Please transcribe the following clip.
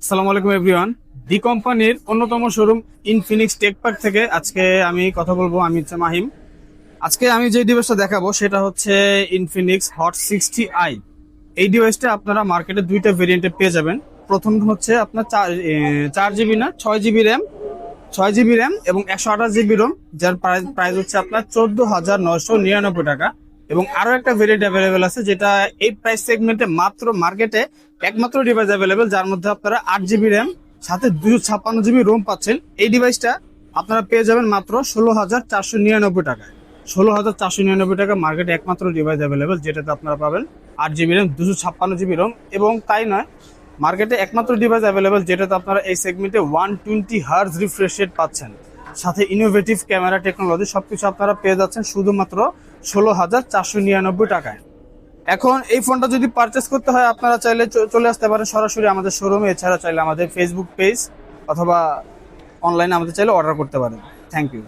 আসসালামু আলাইকুম everyone. D কোম্পানির অন্যতম শোরুম ইনফিনিক্স টেক পার্ক থেকে আজকে আমি কথা বলবো। আমি হচ্ছে মাহিম। আজকে আমি যে ডিভাইসটা দেখাবো সেটা হচ্ছে ইনফিনিক্স হট 60i। এই ডিভাইসটা আপনারা মার্কেটে দুইটা ভেরিয়েন্টে পেয়ে যাবেন। প্রথম হচ্ছে আপনার 4 জিবি না 6 জিবি র্যাম, 6 জিবি র্যাম এবং 128 জিবি রোম, যার প্রাইস হচ্ছে আপনার 14,999 টাকা। এবং আরো একটা ভেরিয়েন্ট অ্যাভেলেবেল আছে, যেটা এই প্রাইস সেগমেন্টে মাত্র মার্কেটে একমাত্র ডিভাইস অ্যাভেলেবেল, যার মধ্যে আপনারা 8 জিবি র্যাম সাথে 256 জিবি রোম পাচ্ছেন। এই ডিভাইসটা আপনারা পেয়ে যাবেন মাত্র 16,499 টাকায়। 16,499 টাকা মার্কেটে একমাত্র ডিভাইস অ্যাভেলেবেল, যেটাতে আপনারা পাবেন 8 জিবি র্যাম 256 জিবি রোম। এবং তাই নয়, মার্কেটে একমাত্র ডিভাইস অ্যাভেলেবেল যেটাতে আপনারা এই সেগমেন্টে 120 হার্জ রিফ্রেশ রেট পাচ্ছেন, সাথে ইনোভেটিভ ক্যামেরা টেকনোলজি, সবকিছু আপনারা পেয়ে যাচ্ছেন শুধুমাত্র 16,499 টাকায়। এখন এই ফোনটা যদি পারচেস করতে হয়, আপনারা চাইলে চলে আসতে পারেন সরাসরি আমাদের শোরুমে। এছাড়া চাইলে আমাদের ফেসবুক পেজ অথবা অনলাইনে আমাদের চাইলে অর্ডার করতে পারেন। Thank you.